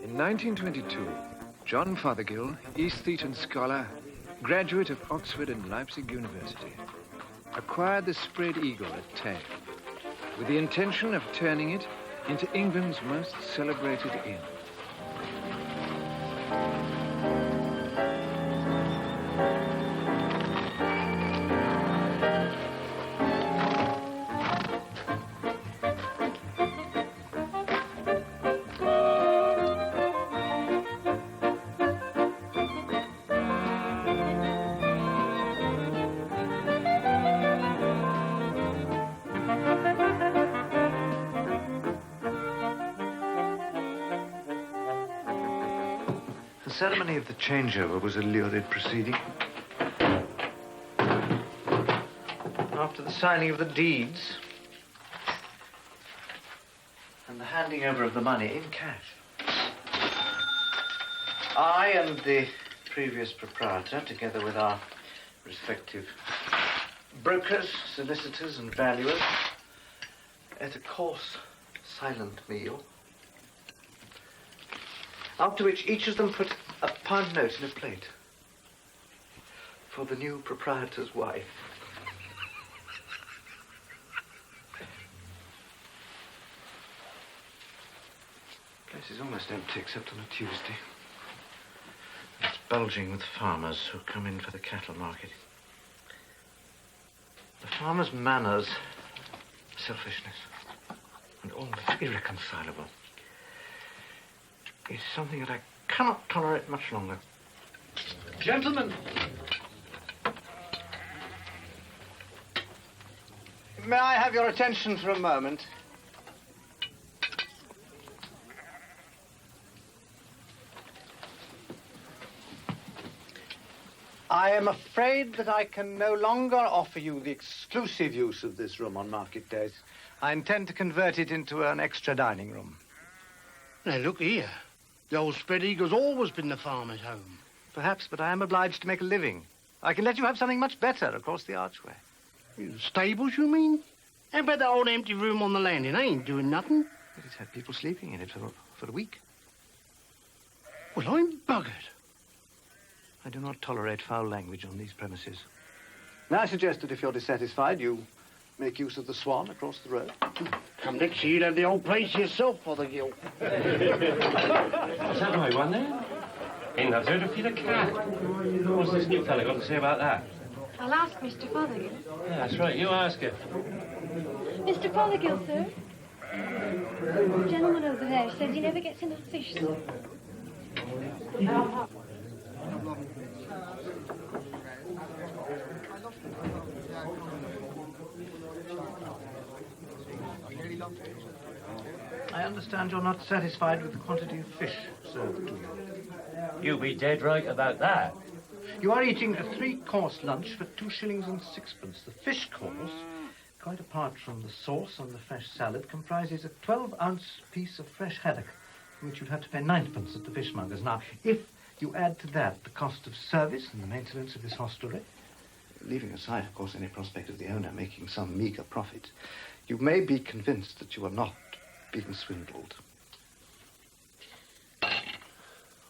In 1922, John Fothergill, aesthete scholar, graduate of Oxford and Leipzig University, acquired the spread eagle at Tay with the intention of turning it into England's most celebrated inn. The ceremony of the changeover was a lurid proceeding. After the signing of the deeds and the handing over of the money in cash, I and the previous proprietor, together with our respective brokers, solicitors, and valuers, ate a coarse, silent meal, after which each of them put a pound note in a plate for the new proprietor's wife. The place is almost empty except on a Tuesday. It's bulging with farmers who come in for the cattle market. The farmers' manners, selfishness, and all irreconcilable is something that I cannot tolerate much longer. Gentlemen! May I have your attention for a moment? I am afraid that I can no longer offer you the exclusive use of this room on market days. I intend to convert it into an extra dining room. Now, look here. The old spread eagle's always been the farmer's home. Perhaps, but I am obliged to make a living. I can let you have something much better across the archway. Stables, you mean? How about that old empty room on the landing? I ain't doing nothing. But it's had people sleeping in it for a week. Well, I'm buggered. I do not tolerate foul language on these premises. May I suggest that if you're dissatisfied, you make use of the Swan across the road? Come next year, you'd have the old place yourself, Fothergill. Is that the right one there? Ain't I've heard of the cat. What's this new fella got to say about that? I'll ask Mr. Fothergill. Yeah, that's right, you ask her. Mr. Fothergill, sir. The gentleman over there says he never gets enough fish, sir. I understand you're not satisfied with the quantity of fish served to you. You be dead right about that. You are eating a three-course lunch for 2 shillings and sixpence. The fish course, quite apart from the sauce and the fresh salad, comprises a 12-ounce piece of fresh haddock, for which you'd have to pay 9pence at the fishmonger's. Now, if you add to that the cost of service and the maintenance of this hostelry, leaving aside, of course, any prospect of the owner making some meager profit, you may be convinced that you are not being swindled.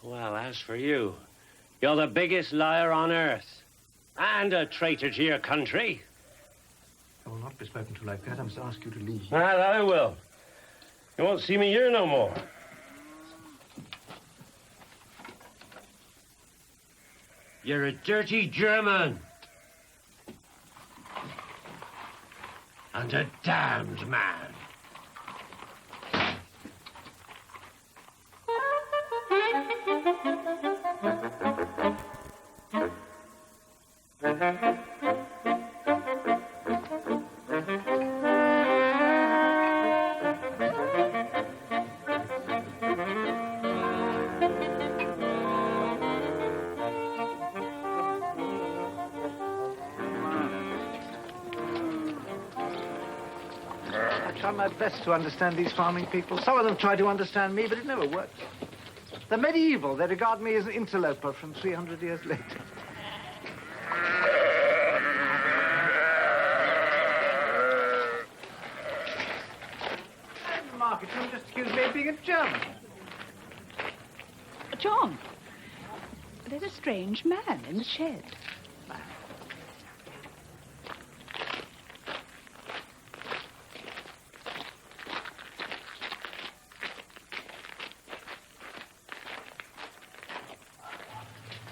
Well, as for you, you're the biggest liar on earth. And a traitor to your country. I will not be spoken to like that. I must ask you to leave. Ah, that I will. You won't see me here no more. You're a dirty German. And a damned man. I try my best to understand these farming people. Some of them try to understand me, but it never works. They're medieval. They regard me as an interloper from 300 years later. German. John, there's a strange man in the shed.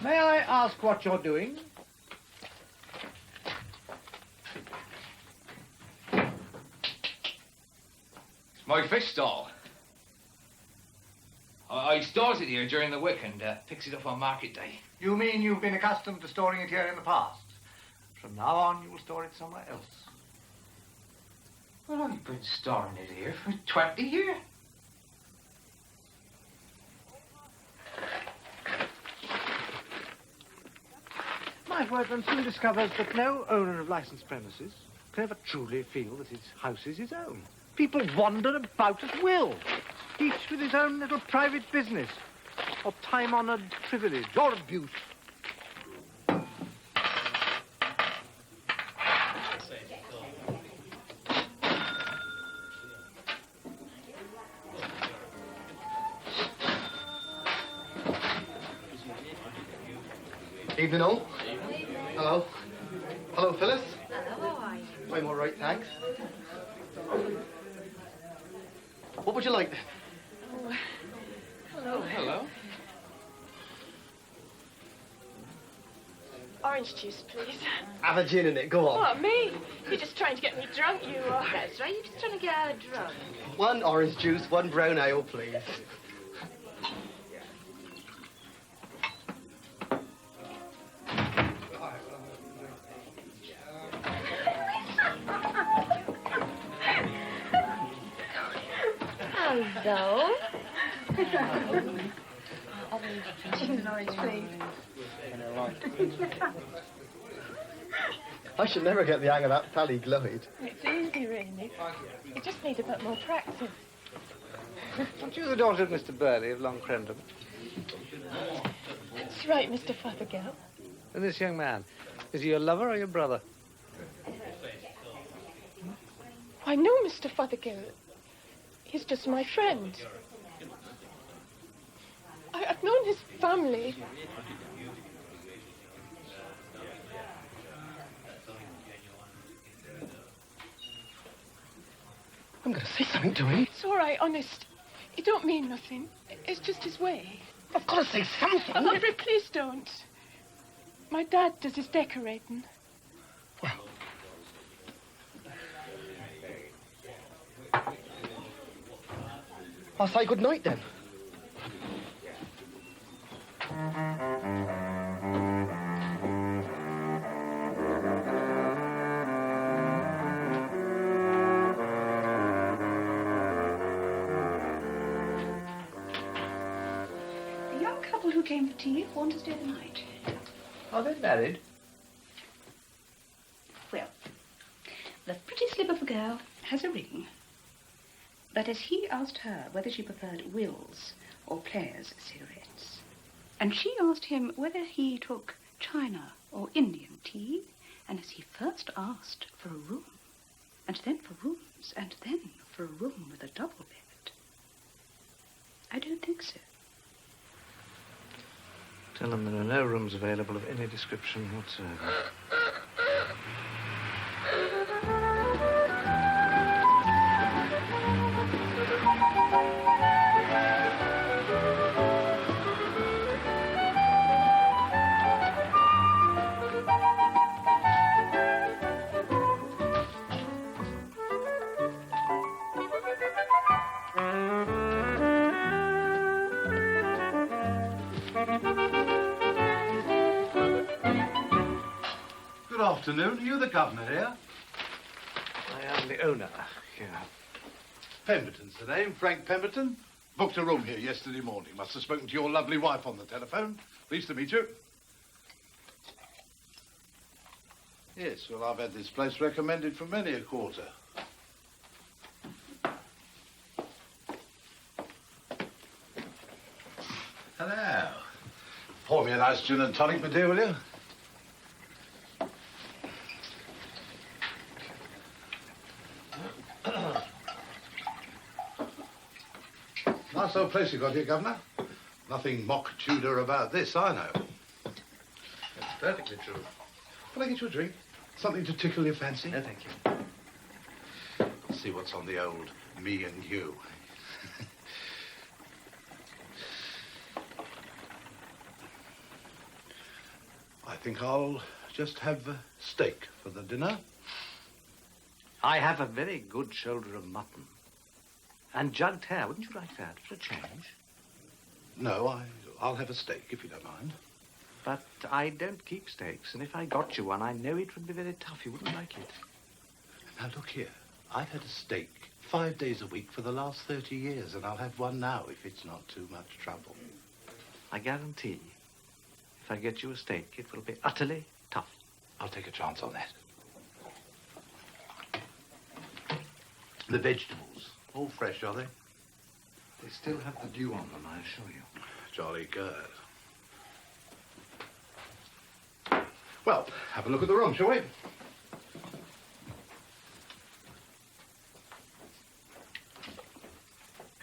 May I ask what you're doing? It's my fish stall. I stores it here during the week and fix it up on market day. You mean you've been accustomed to storing it here in the past? From now on, you will store it somewhere else. Well, I've been storing it here for 20 years. My word, one soon discovers that no owner of licensed premises can ever truly feel that his house is his own. People wander about at will, each with his own little private business, or time-honored privilege, or abuse. Evening all. Hello. Hello, Phyllis. Hello, how are you? I'm all right, thanks. What would you like then? Oh, hello. Hello. Orange juice, please. Have a gin in it, go on. What, me? You're just trying to get me drunk, you are. That's right, you're just trying to get out drunk. One orange juice, one brown ale, please. Hello. Gin and orange, please. I should never get the hang of that Pally Glide. It's easy, really. You just need a bit more practice. Aren't you the daughter of Mr. Burley of Long Crendon? That's right, Mr. Fothergill. And this young man, is he your lover or your brother? I know Mr. Fothergill. He's just my friend. I've known his family. I'm going to say something to him. It's all right, honest. You don't mean nothing. It's just his way. I've got to say something. Aubrey, please don't. My dad does his decorating. Well, I'll say good night then. The young couple who came for tea want to stay the night. Are they married? Well, the pretty slip of a girl has a ring. But as he asked her whether she preferred Will's or Player's cigarettes, and she asked him whether he took China or Indian tea, and as he first asked for a room, and then for rooms, and then for a room with a double bed, I don't think so. Tell them there are no rooms available of any description whatsoever. Good afternoon. Are you the governor here? I am the owner here. Pemberton's the name, Frank Pemberton. Booked a room here yesterday morning. Must have spoken to your lovely wife on the telephone. Pleased to meet you. Yes, well, I've had this place recommended for many a quarter. Hello. Pour me a nice gin and tonic, my dear, will you? Nice old place you got here, Governor. Nothing mock Tudor about this, I know. That's perfectly true. Can I get you a drink? Something to tickle your fancy? No, thank you. See what's on the old me and you. I think I'll just have steak for the dinner. I have a very good shoulder of mutton. And jugged hare. Wouldn't you like that for a change? No, I'll have a steak, if you don't mind. But I don't keep steaks, and if I got you one, I know it would be very tough. You wouldn't like it. Now, look here. I've had a steak 5 days a week for the last 30 years, and I'll have one now if it's not too much trouble. I guarantee, if I get you a steak, it will be utterly tough. I'll take a chance on that. The vegetables, all fresh, are they? They still have the dew on them, I assure you. Jolly good. Well, have a look at the room, shall we? It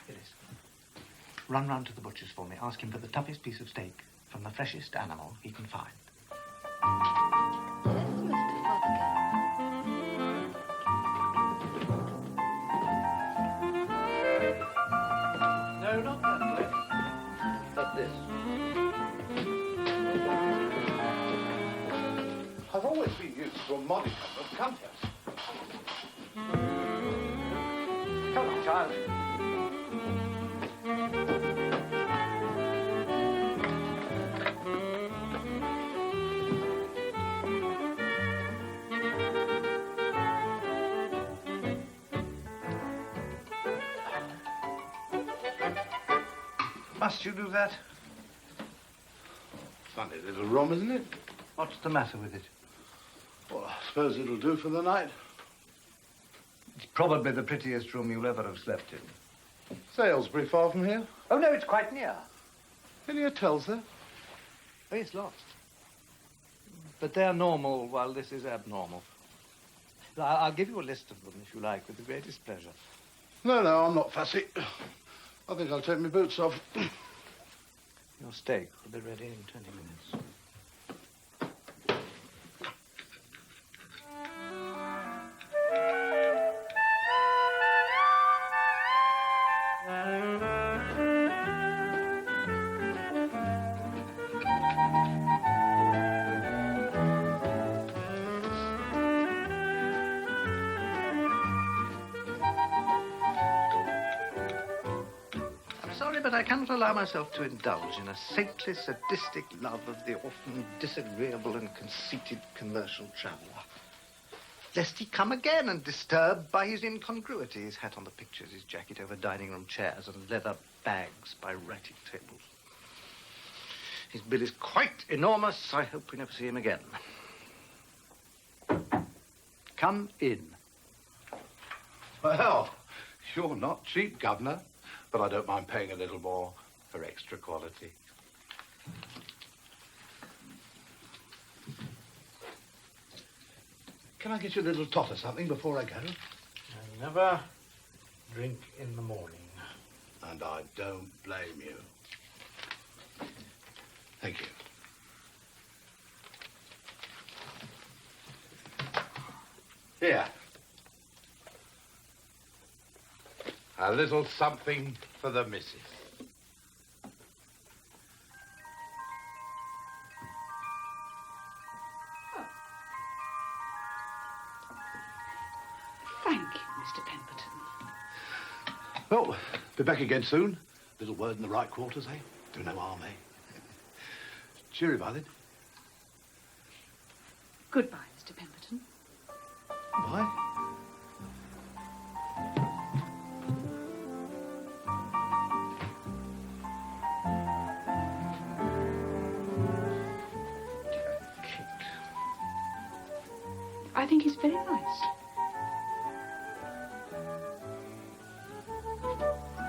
is. Run round to the butcher's for me. Ask him for the toughest piece of steak from the freshest animal he can find. Yes, Mr. Fothergill. No, not that way. But this. I've always been used to a modicum of comfort. Come on, child. Must you do that? Funny little room, isn't it? What's the matter with it? Well, I suppose it'll do for the night. It's probably the prettiest room you'll ever have slept in. Salisbury far from here? Oh, no, it's quite near. Any hotels there? Oh, it's lots. But they're normal while this is abnormal. I'll give you a list of them, if you like, with the greatest pleasure. No, I'm not fussy. I think I'll take my boots off. Your steak will be ready in 20 minutes. But I cannot allow myself to indulge in a saintly, sadistic love of the often disagreeable and conceited commercial traveller. Lest he come again and disturb by his incongruity, his hat on the pictures, his jacket over dining-room chairs, and leather bags by writing tables. His bill is quite enormous. I hope we never see him again. Come in. Well, you're not cheap, Governor. But I don't mind paying a little more for extra quality. Can I get you a little tot or something before I go? I never drink in the morning. And I don't blame you. Thank you. Here. A little something for the missus. Thank you, Mr. Pemberton. Well, be back again soon. Little word in the right quarters, eh? Do no harm, eh? Cheery by then. Goodbye, Mr. Pemberton. Bye. I think he's very nice.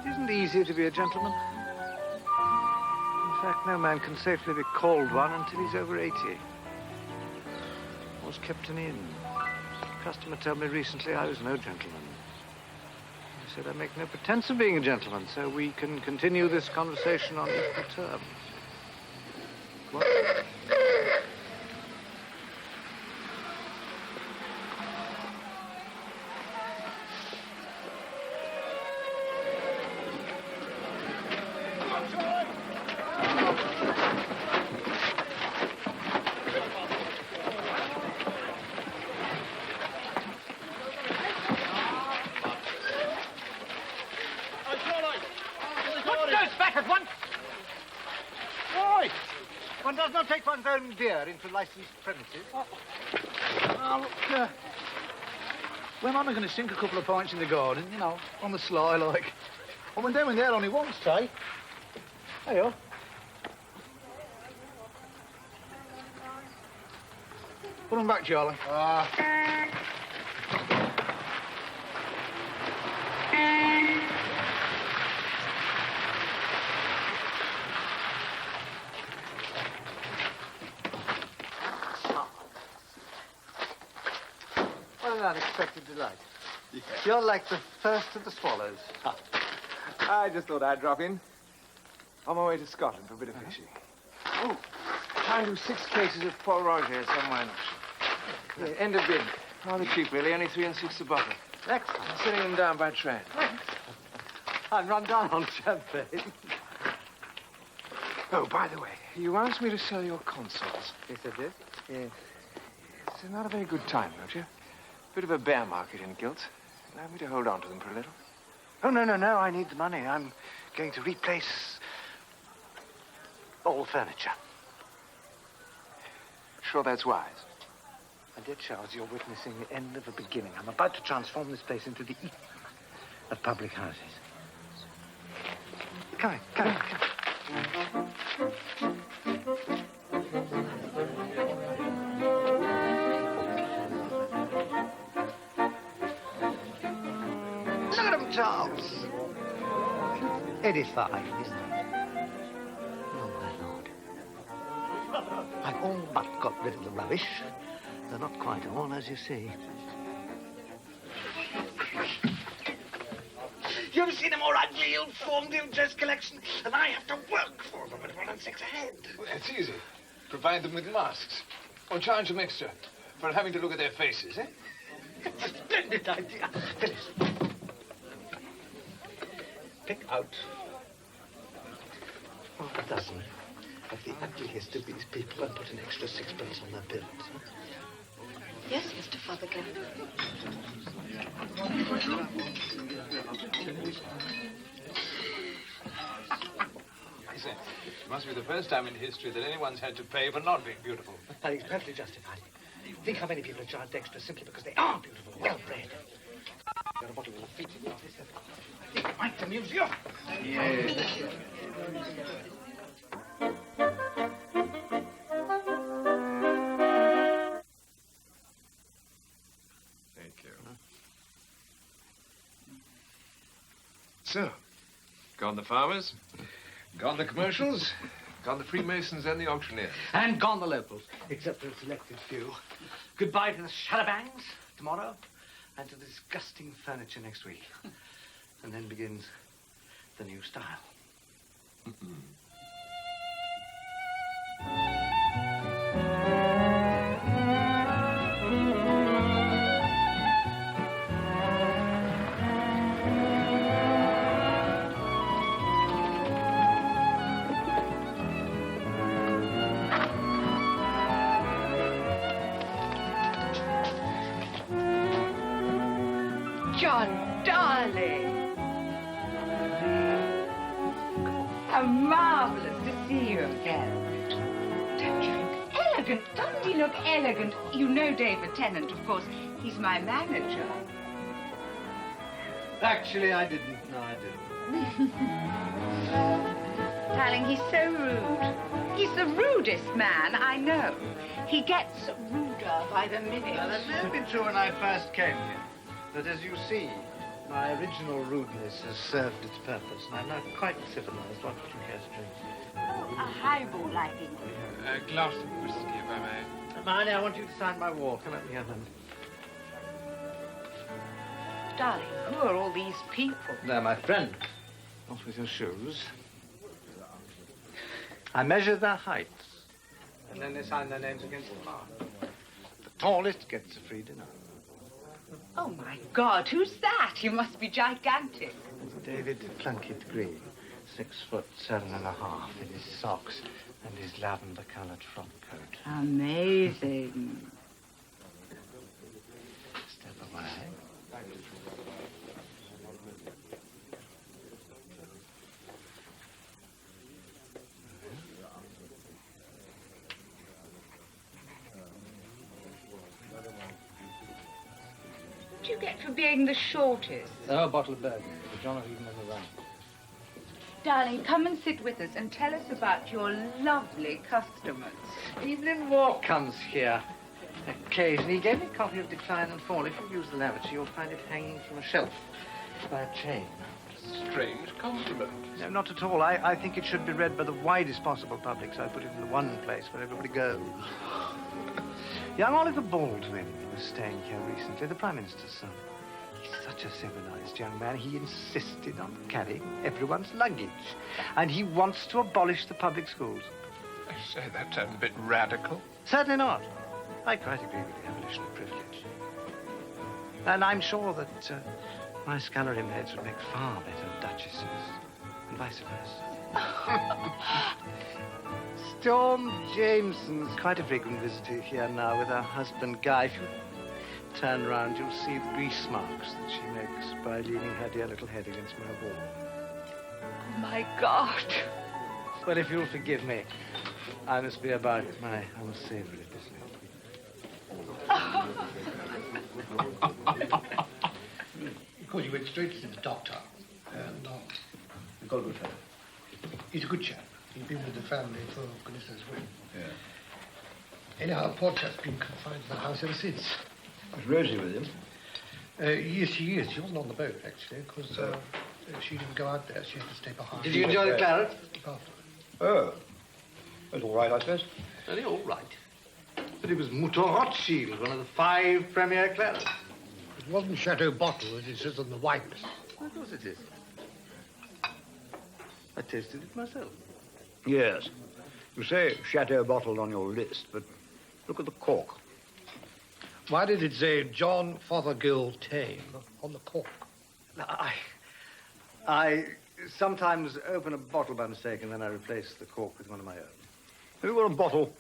It isn't easy to be a gentleman. In fact, no man can safely be called one until he's over 80. I was kept an inn. A customer told me recently I was no gentleman. I said I make no pretense of being a gentleman, so we can continue this conversation on equal terms. What? One does not take one's own beer into licensed premises. Look, when am I going to sink a couple of pints in the garden, you know, on the sly, like? I went down in there only once, eh? There you are. Put them back, Charlie. What an unexpected delight. Yeah. You're like the first of the swallows. I just thought I'd drop in. On my way to Scotland for a bit of fishing. Oh, trying to do 6 cases of Paul Roger somewhere. Yeah, end of bid. Rather cheap, really. Only 3 and 6 a bottle. Excellent. I'm sending them down by train. I'd run down on champagne. Oh, by the way, you asked me to sell your consoles. Yes, I did. Yes. It's not a very good time, don't you? Bit of a bear market in gilts. Allow me to hold on to them for a little. Oh, no. I need the money. I'm going to replace all furniture. Sure that's wise? My dear Charles, you're witnessing the end of a beginning. I'm about to transform this place into the Eden of public houses. Come on. Look at him, Charles. Edifying, isn't it? Oh, my Lord. I've all but got rid of the rubbish. They're not quite all, as you see. You've seen a more ugly, ill-formed, ill-dressed collection, and I have to work for them at 1 and 6 a head. Well, it's easy. Provide them with masks. Or charge them extra for having to look at their faces, eh? It's a splendid idea. Phyllis. Pick out half a dozen of the ugliest of these people and put an extra 6pence on their bills. Yes, Mr. Fothergill. I say, it must be the first time in history that anyone's had to pay for not being beautiful. I think it's perfectly justified. Think how many people are charged extra simply because they are beautiful, well-bred. Got a bottle of Lafitte. I think it might amuse you. Yes. Thank you. So, gone the farmers, gone the commercials, gone the Freemasons and the auctioneers. And gone the locals, except for a selected few. Goodbye to the shadowbangs tomorrow, and to the disgusting furniture next week. And then begins the new style. John, darling. How marvelous to see you again. Don't you look elegant? Doesn't he look elegant? You know David Tennant, of course. He's my manager. Actually, I didn't. No, I didn't. Darling, he's so rude. He's the rudest man I know. He gets ruder by the minute. Well, that may have been true when I first came here. But as you see, my original rudeness has served its purpose, and I'm now quite civilized. What would you care to drink? Oh, a highball, I think. A glass of whiskey, if I may. Hermione, I want you to sign my walk. Come at the other end. Darling, who are all these people? They're my friends. Off with your shoes. I measure their heights. And then they sign their names against the bar. The tallest gets a free dinner. Oh, my God, who's that? You must be gigantic. David Plunkett Green, 6'7.5" in his socks and his lavender-coloured frock coat. Amazing. Step away. What do you get for being the shortest? Oh, a bottle of Burgundy. The John of Eden and the run. Darling, come and sit with us and tell us about your lovely customers. Evelyn Moore comes here occasionally. He gave me a copy of Decline and Fall. If you use the lavatory, you'll find it hanging from a shelf by a chain. Strange compliment. No, not at all. I think it should be read by the widest possible public, so I put it in the one place where everybody goes. Young Oliver Baldwin was staying here recently, the Prime Minister's son. He's such a civilized young man. He insisted on carrying everyone's luggage. And he wants to abolish the public schools. I say, that sounds a bit radical. Certainly not. I quite agree with the abolition of privilege. And I'm sure that my scullery maids would make far better duchesses, and vice versa. Storm Jameson's quite a frequent visitor here now with her husband, Guy. If you turn round, you'll see the grease marks that she makes by leaning her dear little head against my wall. Oh, my God. Well, if you'll forgive me, I must be about my unsavory business. Of course, you went straight to see the doctor, and we got a good fellow. He's a good chap. He's been with the family for goodness knows when. Yeah. Anyhow, poor chap's been confined to the house ever since. Is Rosie with him? Yes, she is. She wasn't on the boat, actually, because she didn't go out there. She had to stay behind. Did you enjoy the claret? Oh. That's all right, I suppose. Only all right. But it was Mouton Rothschild, one of the 5 premier clarets. It wasn't Chateau Bottle, as it says on the wine list. Of course it is. I tasted it myself. Yes. You say Chateau Bottle on your list, but look at the cork. Why did it say John Fothergill Tame on the cork? I sometimes open a bottle by mistake and then I replace the cork with one of my own. Have you got a bottle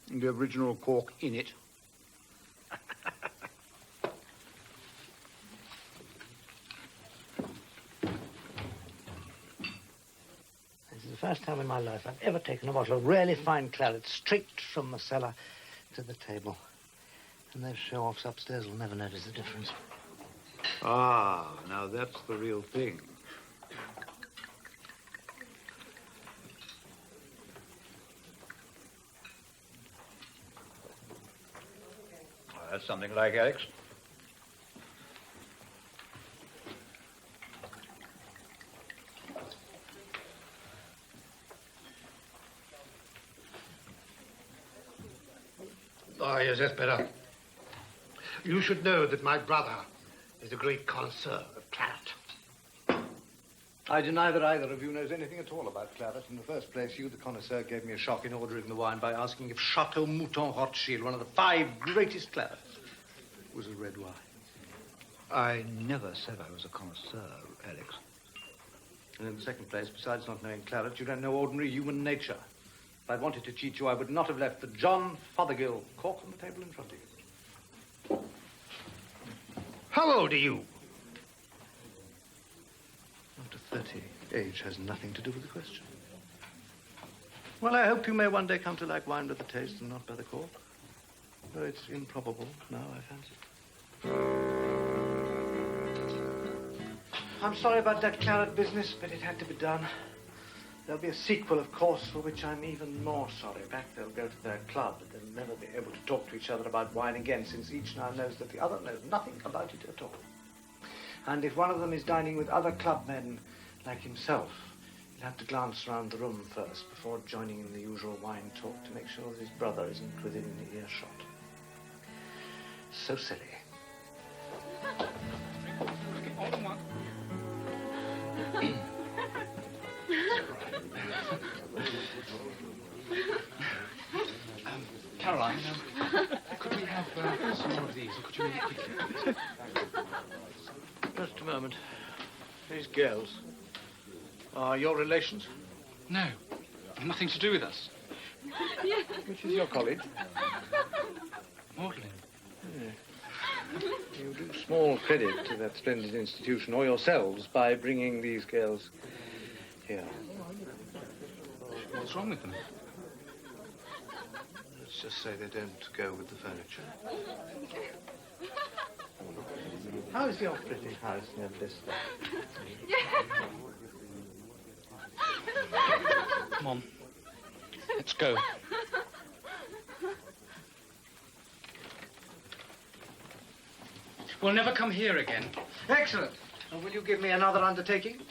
with the original cork in it? This is the first time in my life I've ever taken a bottle of really fine claret straight from the cellar to the table. And those show-offs upstairs will never notice the difference. Ah, now that's the real thing. That's something like Alex. Oh, yes, that's better. You should know that my brother is a great connoisseur of claret. I deny that either of you knows anything at all about claret. In the first place, you, the connoisseur, gave me a shock in ordering the wine by asking if Chateau Mouton Rothschild, one of the 5 greatest clarets, was a red wine. I never said I was a connoisseur, Alex. And in the second place, besides not knowing claret, you don't know ordinary human nature. If I'd wanted to cheat you, I would not have left the John Fothergill cork on the table in front of you. How old are you? After 30, age has nothing to do with the question. Well, I hope you may one day come to like wine by the taste and not by the cork. Though it's improbable now, I fancy. I'm sorry about that claret business, but it had to be done. There'll be a sequel, of course, for which I'm even more sorry. Back they'll go to their club, but they'll never be able to talk to each other about wine again, since each now knows that the other knows nothing about it at all. And if one of them is dining with other clubmen like himself, he'll have to glance around the room first before joining in the usual wine talk to make sure that his brother isn't within earshot. So silly. Just a moment. These girls are your relations? No, nothing to do with us. Which is your college? Magdalene. You do small credit to that splendid institution or yourselves by bringing these girls here. What's wrong with them? Let's just say they don't go with the furniture. How's your pretty house near Bristol? Come on. Let's go. We'll never come here again. Excellent. And will you give me another undertaking?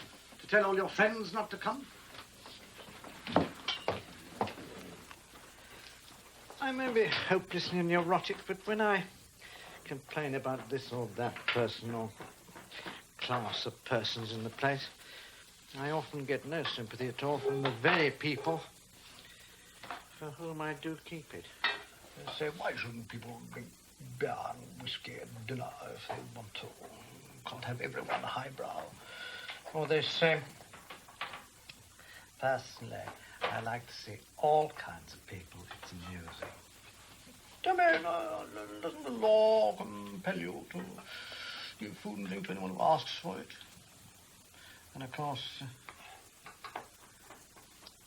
To tell all your friends not to come? I may be hopelessly neurotic, but when I complain about this or that person or class of persons in the place, I often get no sympathy at all from the very people for whom I do keep it. They say, why shouldn't people drink beer and whiskey at dinner if they want to? Can't have everyone highbrow. Or they say, personally, I like to see all kinds of people. It's amusing. Doesn't the law compel you to give food and drink to anyone who asks for it? And of course,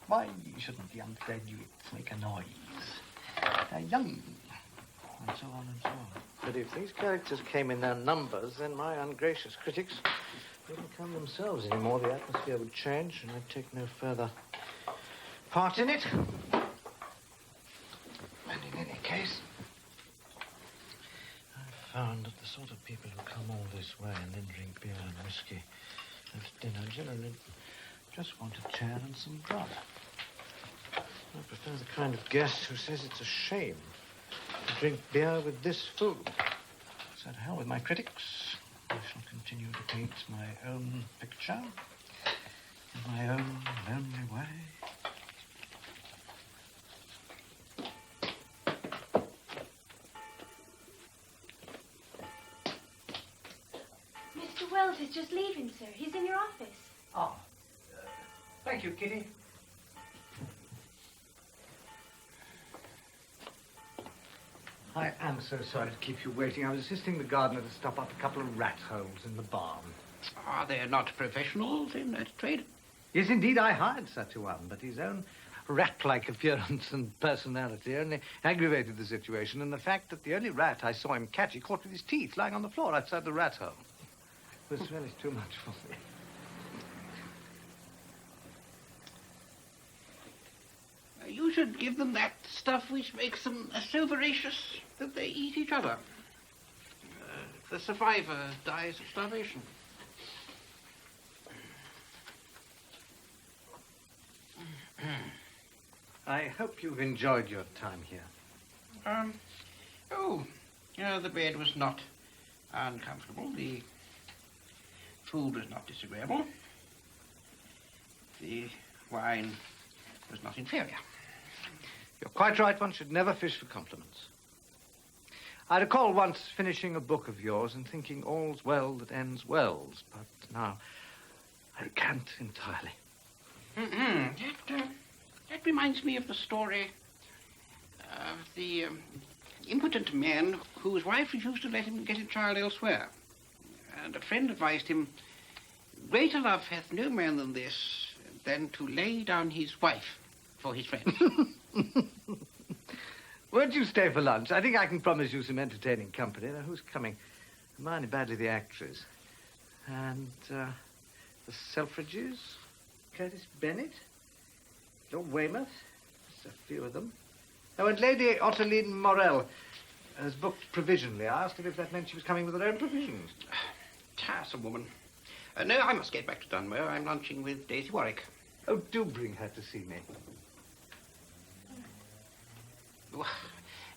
why shouldn't the undergraduates make a noise? They're young, and so on and so on. But if these characters came in their numbers, then my ungracious critics wouldn't come themselves anymore. The atmosphere would change, and I'd take no further part in it. And in any case, I've found that the sort of people who come all this way and then drink beer and whiskey at dinner generally just want a chair and some grub. I prefer the kind of guest who says it's a shame to drink beer with this food. So to hell with my critics. I shall continue to paint my own picture in my own lonely way. Mr. Wells is just leaving, sir. He's in your office. Ah, thank you, Kitty. I am so sorry to keep you waiting. I was assisting the gardener to stop up a couple of rat holes in the barn. Are they not professionals in that trade? Yes, indeed, I hired such a one, but his own rat-like appearance and personality only aggravated the situation, and the fact that the only rat I saw him catch, he caught with his teeth lying on the floor outside the rat hole. It was really too much for me. You should give them that stuff which makes them so voracious that they eat each other. The survivor dies of starvation. I hope you've enjoyed your time here. The bed was not uncomfortable. The food was not disagreeable. The wine was not inferior. You're quite right. One should never fish for compliments. I recall once finishing a book of yours and thinking all's well that ends well, but now I can't entirely. That reminds me of the story of the impotent man whose wife refused to let him get a child elsewhere. And a friend advised him, greater love hath no man than this, than to lay down his wife for his friend. Won't you stay for lunch? I think I can promise you some entertaining company. Now, who's coming? Hermione Badley, the actress. And the Selfridges, Curtis Bennett, Lord Weymouth. There's a few of them. Oh, and Lady Ottoline Morell has booked provisionally. I asked her if that meant she was coming with her own provisions. Tiresome woman. No, I must get back to Dunmow. I'm lunching with Daisy Warwick. Oh, do bring her to see me.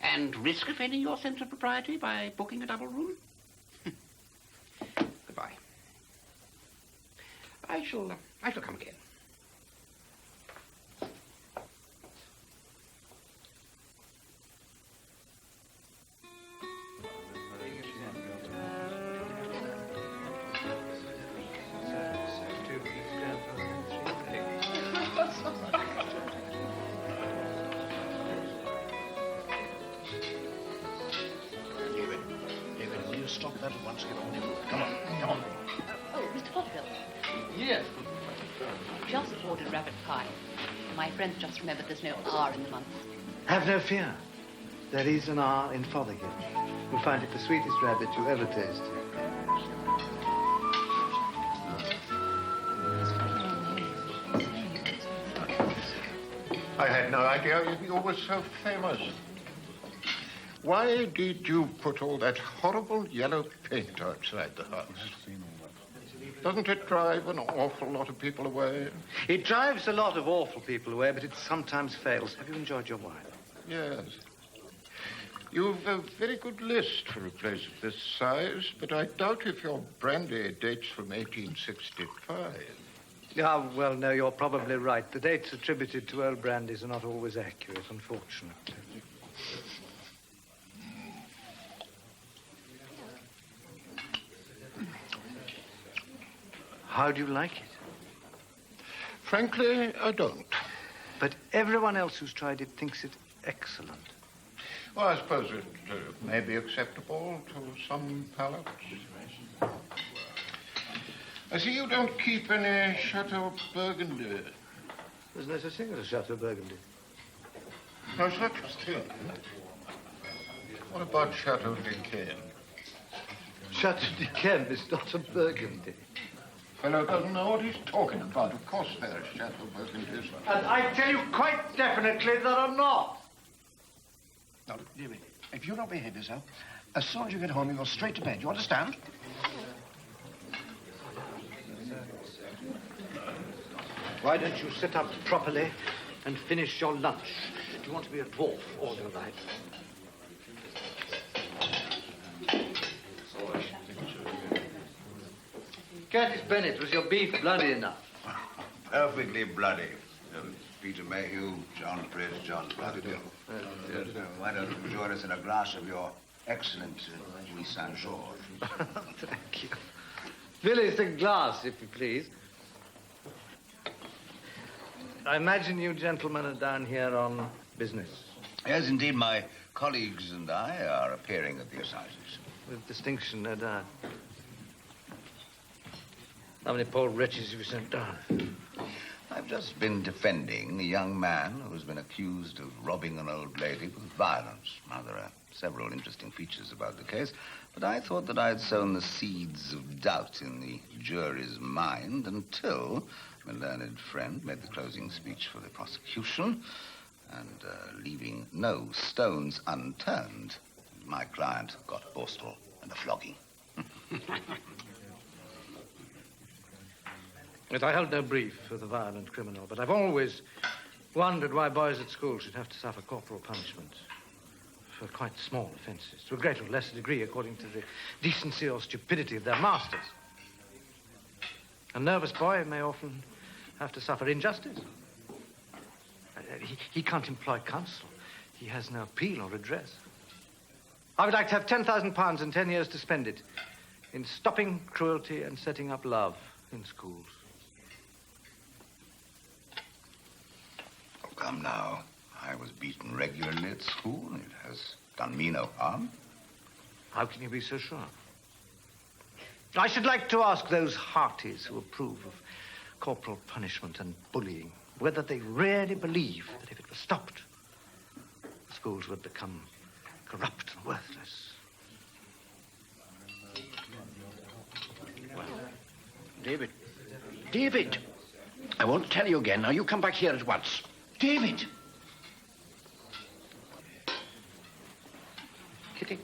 And risk offending your sense of propriety by booking a double room? Goodbye. I shall come again. stop that at once. Get on with it. Come on, come on. Oh, Mr. Fothergill. Yes. Just ordered rabbit pie. My friend just remembered there's no R in the month. Have no fear. There is an R in Fothergill. You'll find it the sweetest rabbit you ever tasted. I had no idea you were so famous. Why did you put all that horrible yellow paint outside the house? Doesn't it drive an awful lot of people away? It drives a lot of awful people away, but it sometimes fails. Have you enjoyed your wine? Yes. You've a very good list for a place of this size, but I doubt if your brandy dates from 1865. Ah, well, no, you're probably right. The dates attributed to old brandies are not always accurate, unfortunately. How do you like it? Frankly, I don't. But everyone else who's tried it thinks it excellent. Well, I suppose it may be acceptable to some palates. I see you don't keep any Chateau Burgundy. There's no such thing as a Chateau Burgundy. No such thing. What about Chateau d'Yquem? Chateau d'Yquem is not a Burgundy. Fellow doesn't know what he's talking about. Of course there are Chateau Burgundies. And I tell you quite definitely there are not. Now, look, dearie, if you don't behave yourself, as soon as you get home, you go straight to bed. You understand? Why don't you sit up properly and finish your lunch? Do you want to be a dwarf all your life? Curtis Bennett, was your beef bloody enough? Perfectly bloody. Peter Mayhew, John Prince, John Fothergill. Why don't you join us in a glass of your excellent Louis Saint-Georges? Thank you. Billy's the glass, if you please. I imagine you gentlemen are down here on business. Yes, indeed, my colleagues and I are appearing at the assizes. With distinction, no doubt. How many poor wretches have you sent down? I've just been defending a young man who's been accused of robbing an old lady with violence. Now, there are several interesting features about the case, but I thought that I had sown the seeds of doubt in the jury's mind until my learned friend made the closing speech for the prosecution, and leaving no stones unturned, my client got Borstal and a flogging. Yes, I held no brief for the violent criminal, but I've always wondered why boys at school should have to suffer corporal punishment for quite small offences, to a greater or lesser degree according to the decency or stupidity of their masters. A nervous boy may often have to suffer injustice. He can't employ counsel. He has no appeal or redress. I would like to have £10,000 and 10 years to spend it in stopping cruelty and setting up love in schools. Oh, come now. I was beaten regularly at school. It has done me no harm. How can you be so sure? I should like to ask those hearties who approve of corporal punishment and bullying whether they really believe that if it were stopped, the schools would become corrupt and worthless. Well, David. David! I won't tell you again. Now, you come back here at once. David! Kitty?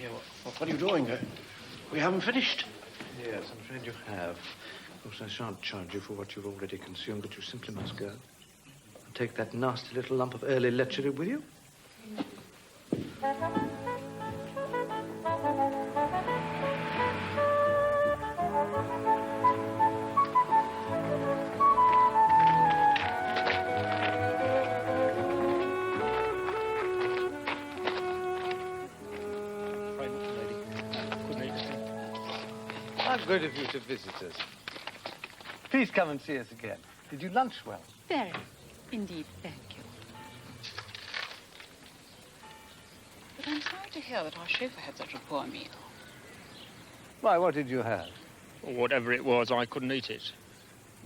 Yeah, what are you doing? We haven't finished. Yes, I'm afraid you have. Of course, I shan't charge you for what you've already consumed, but you simply must go. And take that nasty little lump of early lechery with you. How good of you to visit us. Please come and see us again. Did you lunch well? Very. Indeed, thank you. But I'm sorry to hear that our chauffeur had such a poor meal. Why, what did you have? Whatever it was, I couldn't eat it.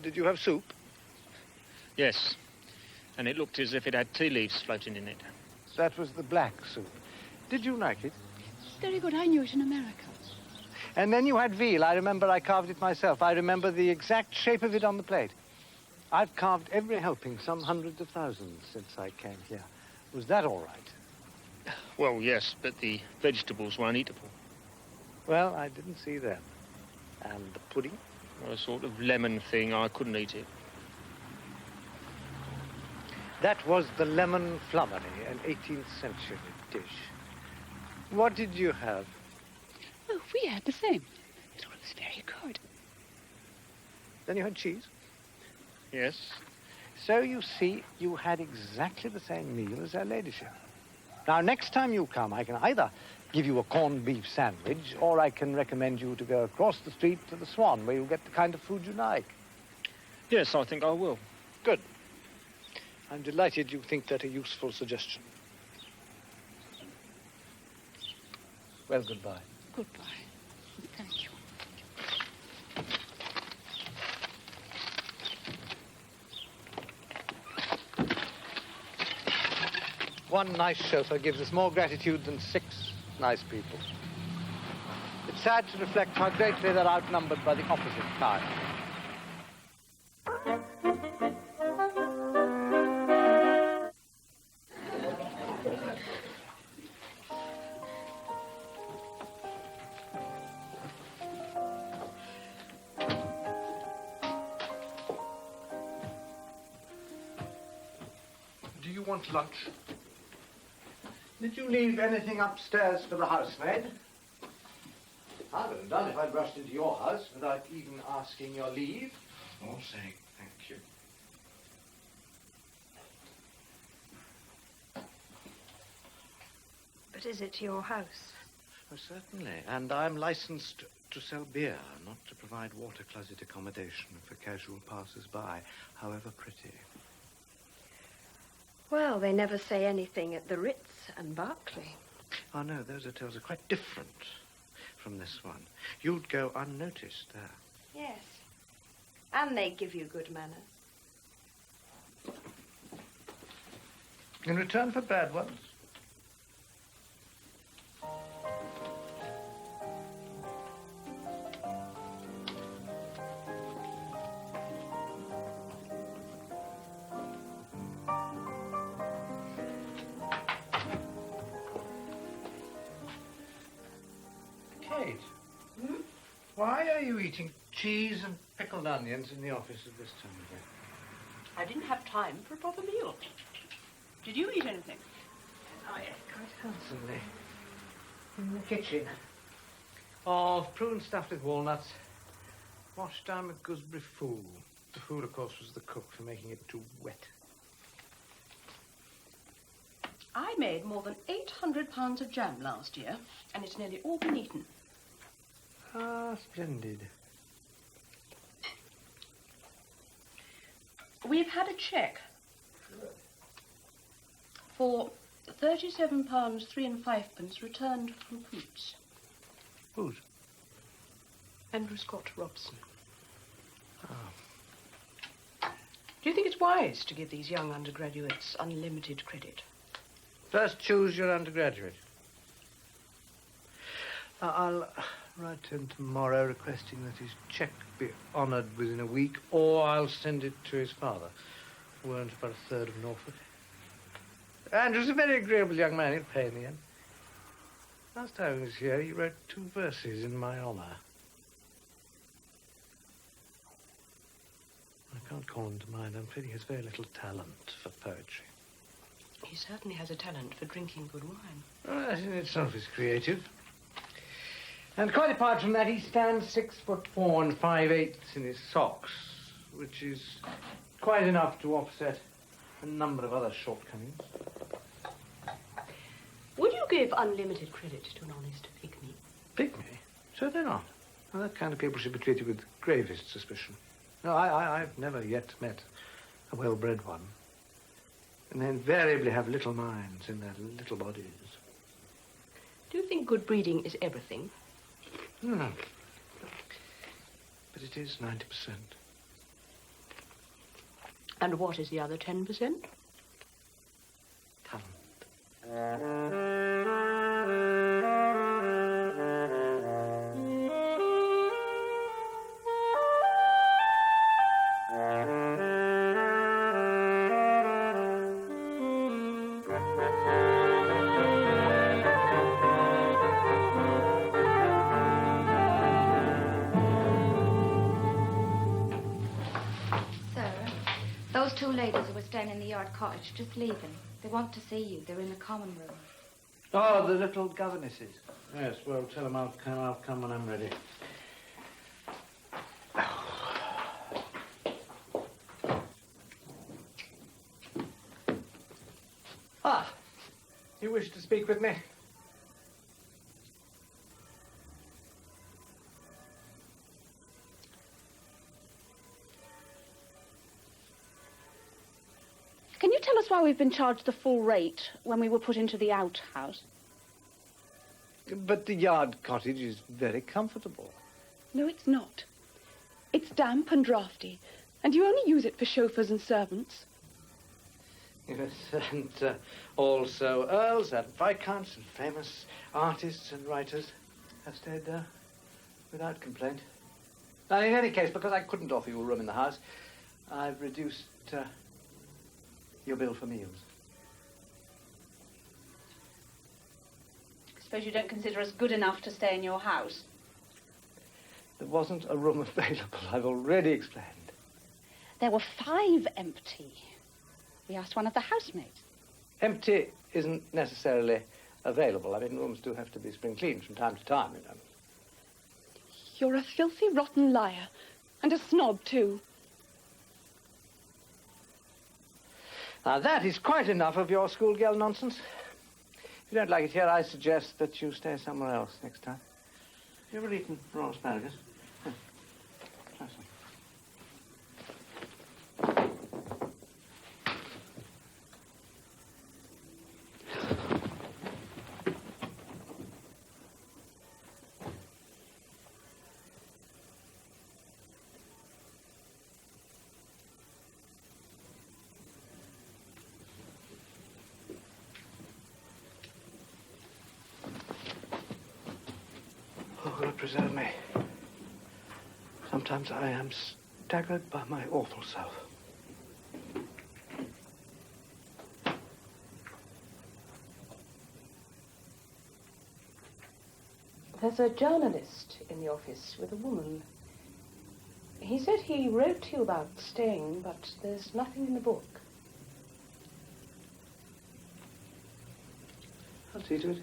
Did you have soup? Yes. And it looked as if it had tea leaves floating in it. That was the black soup. Did you like it? Very good. I knew it in America. And then you had veal. I remember I carved it myself. I remember the exact shape of it on the plate. I've carved every helping, some hundreds of thousands, since I came here. Was that all right? Well, yes, but the vegetables weren't eatable. Well, I didn't see them. And the pudding? A sort of lemon thing. I couldn't eat it. That was the lemon flummery, an 18th century dish. What did you have? Oh, we had the same. It was very good. Then you had cheese? Yes. So you see, you had exactly the same meal as her ladyship. Now, next time you come, I can either give you a corned beef sandwich, or I can recommend you to go across the street to the Swan, where you'll get the kind of food you like. Yes, I think I will. Good. I'm delighted you think that a useful suggestion. Well, goodbye. Goodbye. Thank you. One nice chauffeur gives us more gratitude than 6 nice people. It's sad to reflect how greatly they're outnumbered by the opposite kind. Do you want lunch? Did you leave anything upstairs for the housemaid? I would have done if I'd rushed into your house without even asking your leave. All saying thank you. But is it your house? Oh, certainly. And I'm licensed to sell beer, not to provide water-closet accommodation for casual passers-by, however pretty. Well, they never say anything at the Ritz and Berkeley. Oh, no, those hotels are quite different from this one. You'd go unnoticed there. Yes. And they give you good manners. In return for bad ones. Kate, why are you eating cheese and pickled onions in the office at this time of day? I didn't have time for a proper meal. Did you eat anything? Oh, yes, quite handsomely. In the kitchen. Of prune stuffed with walnuts, washed down with gooseberry fool. The fool, of course, was the cook for making it too wet. I made more than 800 pounds of jam last year, and it's nearly all been eaten. Ah, splendid. We've had a cheque for £37 3 and 5 returned from Poots. Whose? Andrew Scott Robson. Do you think it's wise to give these young undergraduates unlimited credit? First choose your undergraduate. I'll write to him tomorrow requesting that his cheque be honoured within a week, or I'll send it to his father, who earns about a third of Norfolk. Andrew's a very agreeable young man. He'll pay in the end. Last time he was here, he wrote 2 verses in my honour. I can't call him to mind. I'm afraid he has very little talent for poetry. He certainly has a talent for drinking good wine. Well, that in itself is creative. And quite apart from that, he stands 6'4" and 5/8 in his socks, which is quite enough to offset a number of other shortcomings. Would you give unlimited credit to an honest pygmy? Pygmy? Certainly not. Well, that kind of people should be treated with gravest suspicion. No, I've never yet met a well-bred one. And they invariably have little minds in their little bodies. Do you think good breeding is everything? No. But it is 90%. And what is the other 10%? Those two ladies who were staying in the yard cottage, just leaving. They want to see you. They're in the common room. Oh, the little governesses. Yes, well, tell them I'll come when I'm ready. Ah, you wish to speak with me? Can you tell us why we've been charged the full rate when we were put into the outhouse? But the yard cottage is very comfortable. No, it's not. It's damp and draughty, and you only use it for chauffeurs and servants. Yes, and also earls and viscounts and famous artists and writers have stayed there without complaint. Now, in any case, because I couldn't offer you a room in the house, I've reduced your bill for meals. I suppose you don't consider us good enough to stay in your house? There wasn't a room available. I've already explained. There were 5 empty. We asked one of the housemaids. Empty isn't necessarily available. I mean, rooms do have to be spring cleaned from time to time, you know. You're a filthy, rotten liar. And a snob, too. Now, that is quite enough of your schoolgirl nonsense. If you don't like it here, I suggest that you stay somewhere else next time. You ever eaten raw asparagus? Here, try some. Oh, God preserve me. Sometimes I am staggered by my awful self. There's a journalist in the office with a woman. He said he wrote to you about staying, but there's nothing in the book. I'll see to it.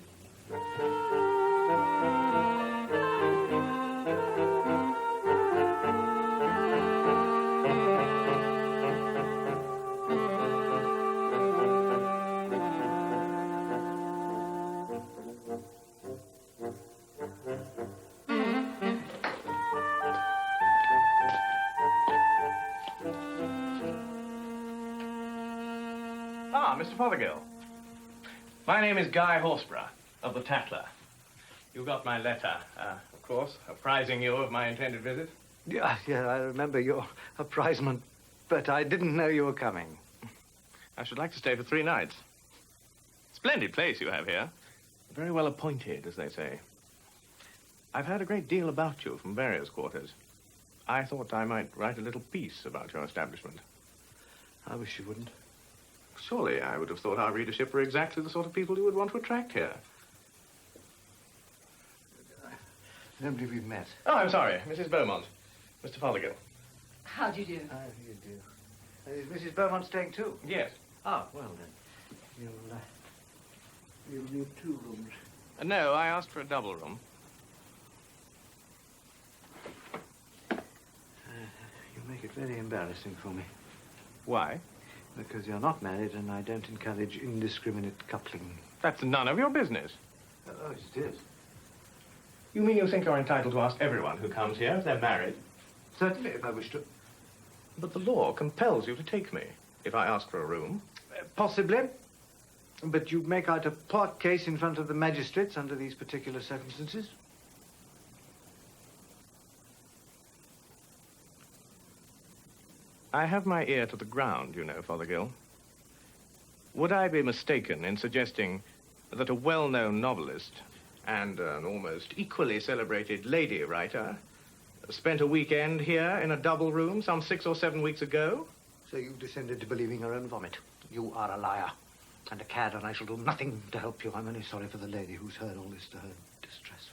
Ah, Mr. Fothergill. My name is Guy Horsburgh of the Tatler. You got my letter, of course, apprising you of my intended visit. Yeah, I remember your apprisement, but I didn't know you were coming. I should like to stay for 3 nights. Splendid place you have here. Very well appointed, as they say. I've heard a great deal about you from various quarters. I thought I might write a little piece about your establishment. I wish you wouldn't. Surely I would have thought our readership were exactly the sort of people you would want to attract here. I don't believe we've met. Oh, I'm sorry. Mrs. Beaumont. Mr. Fothergill. How do you do? How do you do? Is Mrs. Beaumont staying too? Yes. Ah, well then. You'll need 2 rooms. No, I asked for a double room. You make it very embarrassing for me. Why? Because you're not married and I don't encourage indiscriminate coupling. That's none of your business. Oh, yes, it is. You mean you think you're entitled to ask everyone who comes here if they're married? Certainly, if I wish to. But the law compels you to take me if I ask for a room. Possibly. But you make out a part case in front of the magistrates under these particular circumstances. I have my ear to the ground, you know, Fothergill. Would I be mistaken in suggesting that a well-known novelist and an almost equally celebrated lady writer spent a weekend here in a double room some 6 or 7 weeks ago? So you've descended to believing her own vomit. You are a liar and a cad, and I shall do nothing to help you. I'm only sorry for the lady who's heard all this to her distress.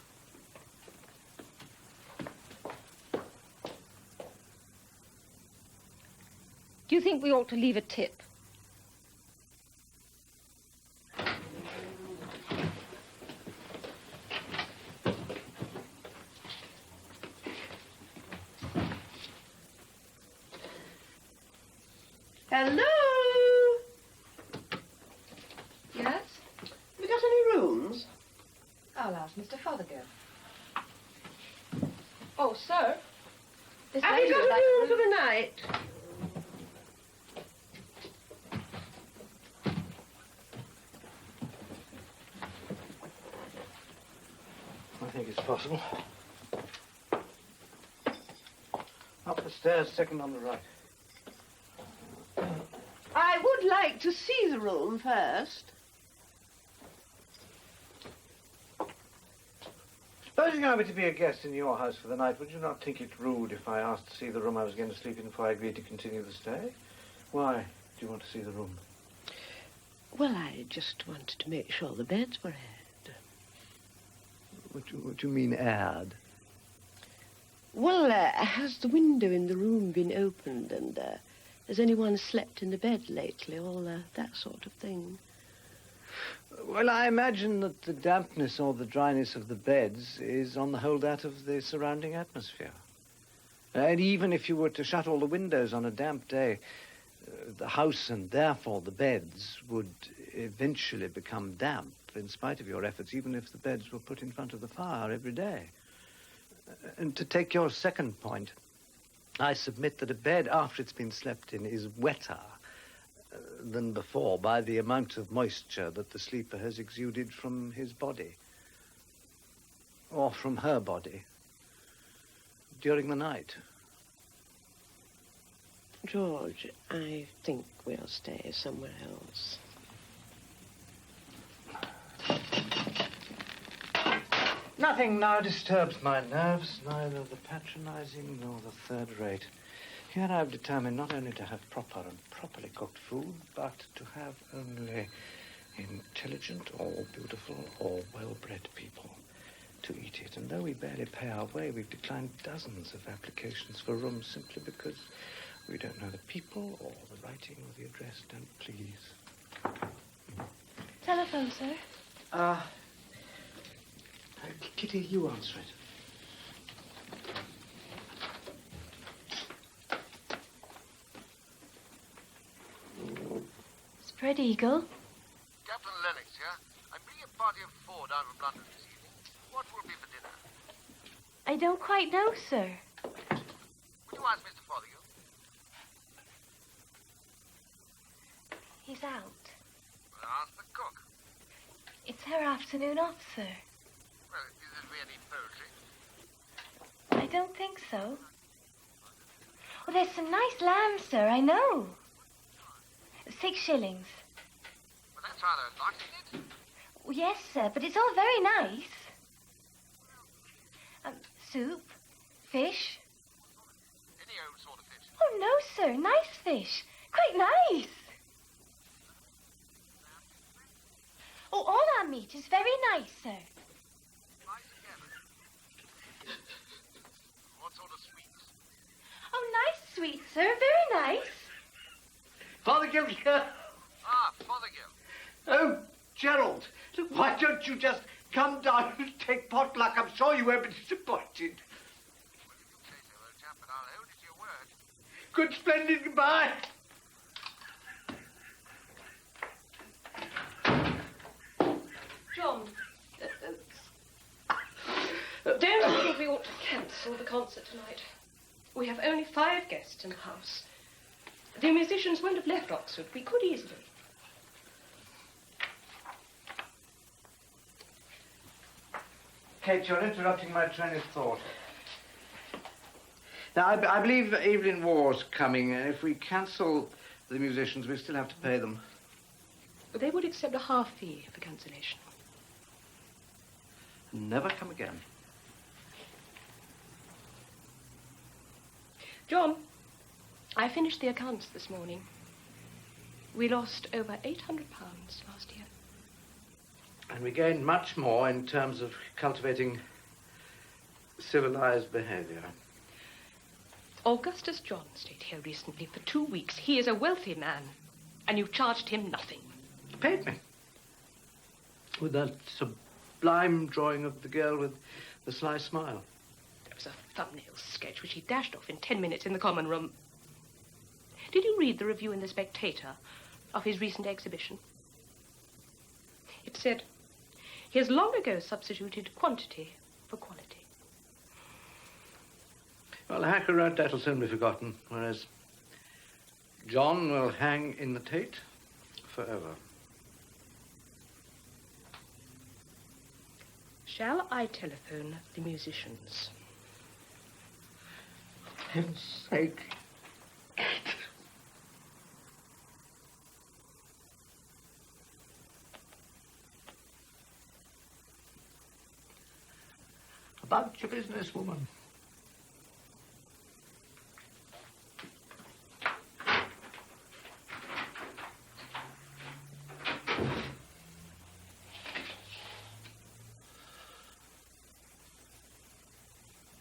Do you think we ought to leave a tip? Hello? Yes? Have you got any rooms? I'll ask Mr. Fothergill. Oh, sir. This Have you lady got would a like room to- for the night? I think it's possible. Up the stairs, second on the right. I would like to see the room first. Supposing I were to be a guest in your house for the night, would you not think it rude if I asked to see the room I was going to sleep in before I agreed to continue the stay? Why do you want to see the room? Well, I just wanted to make sure the beds were aired. What do you mean, aired? Well, has the window in the room been opened, and has anyone slept in the bed lately? All that sort of thing. Well, I imagine that the dampness or the dryness of the beds is on the whole that of the surrounding atmosphere. And even if you were to shut all the windows on a damp day, the house and therefore the beds would eventually become damp in spite of your efforts, even if the beds were put in front of the fire every day. And to take your second point, I submit that a bed after it's been slept in is wetter than before by the amount of moisture that the sleeper has exuded from his body or from her body during the night. George, I think we'll stay somewhere else. Nothing now disturbs my nerves, neither the patronizing nor the third rate. Here I've determined not only to have proper and properly cooked food, but to have only intelligent or beautiful or well-bred people to eat it. And though we barely pay our way, we've declined dozens of applications for rooms simply because we don't know the people or the writing or the address don't please. Telephone, sir. Kitty, you answer it. Spread Eagle. Captain Lennox here. I'm bringing a party of 4 down from London this evening. What will be for dinner? I don't quite know, sir. Would you ask Mr. Fothergill? He's out. Well, ask the cook. It's her afternoon off, sir. Well, is it really poultry? I don't think so. Well, there's some nice lamb, sir, I know. 6 shillings. Well, that's rather a lot, isn't it? Well, yes, sir, but it's all very nice. Soup, fish. Any old sort of fish. Oh, no, sir, nice fish. Quite nice. Oh, all our meat is very nice, sir. What sort of sweets? Oh, nice sweets, sir, very nice. Fothergill here. Ah, Fothergill. Oh, Gerald, why don't you just come down and take potluck? I'm sure you won't be disappointed. Well, if you say so, old chap, but I'll hold it to your word. Good, splendid, goodbye. John, don't you think we ought to cancel the concert tonight? We have only 5 guests in the house. The musicians won't have left Oxford. We could easily. Kate, you're interrupting my train of thought. Now, I believe Evelyn War's coming. If we cancel the musicians, we still have to pay them. They would accept a half fee for cancellation. Never come again. John, I finished the accounts this morning. We lost over £800 last year. And we gained much more in terms of cultivating civilized behavior. Augustus John stayed here recently for 2 weeks. He is a wealthy man, and you charged him nothing. Paid me. With that sublime drawing of the girl with the sly smile. There was a thumbnail sketch which he dashed off in 10 minutes in the common room. Did you read the review in The Spectator of his recent exhibition? It said, he has long ago substituted quantity for quality. Well, the hacker wrote that'll soon be forgotten, whereas John will hang in the Tate forever. Shall I telephone the musicians? For heaven's sake. About your business, woman.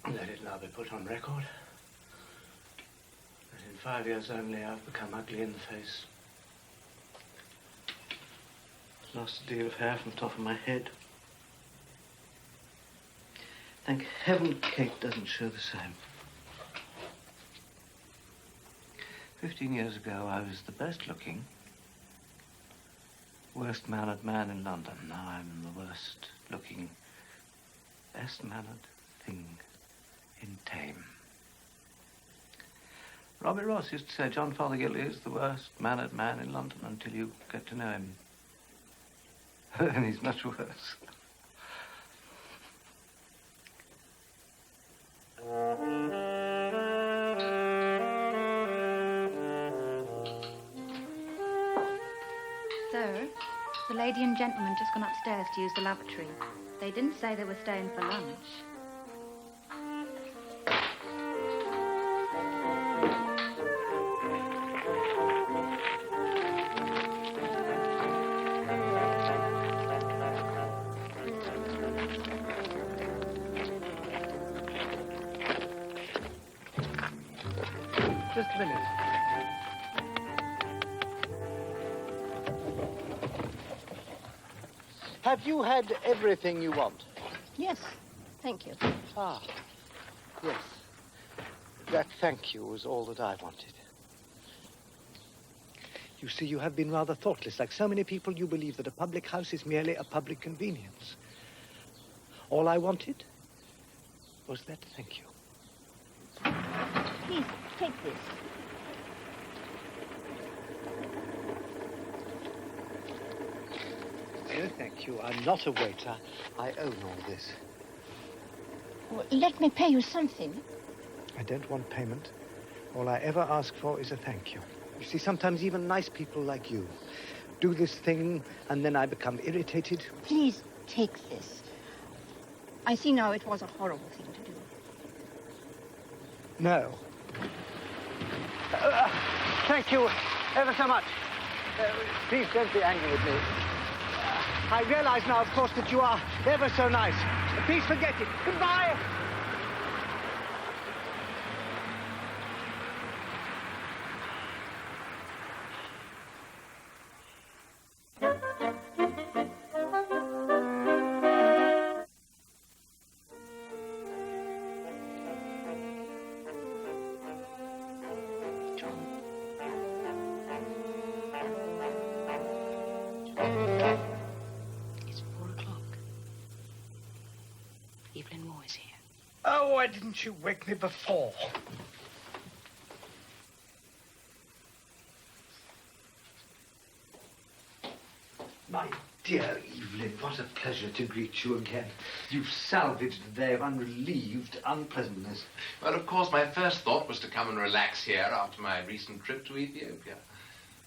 Let it now be put on record that in 5 years only I've become ugly in the face. Lost a deal of hair from the top of my head. Thank heaven Kate doesn't show the same. 15 years ago, I was the best looking, worst mannered man in London. Now I'm the worst looking, best mannered thing in Tame. Robbie Ross used to say John Fothergill is the worst mannered man in London until you get to know him. And he's much worse. Sir, the lady and gentleman just gone upstairs to use the lavatory. They didn't say they were staying for lunch. Just a minute. Have you had everything you want? Yes, thank you. Ah, yes. That thank you was all that I wanted. You see, you have been rather thoughtless. Like so many people, you believe that a public house is merely a public convenience. All I wanted was that thank you. Please, take this. No, thank you. I'm not a waiter. I own all this. Well, let me pay you something. I don't want payment. All I ever ask for is a thank you. You see, sometimes even nice people like you do this thing, and then I become irritated. Please, take this. I see now it was a horrible thing to do. No. Thank you ever so much. Please don't be angry with me. I realize now, of course, that you are ever so nice. Please forget it. Goodbye. Why didn't you wake me before? My dear Evelyn, what a pleasure to greet you again. You've salvaged a day of unrelieved unpleasantness. Well, of course, my first thought was to come and relax here after my recent trip to Ethiopia.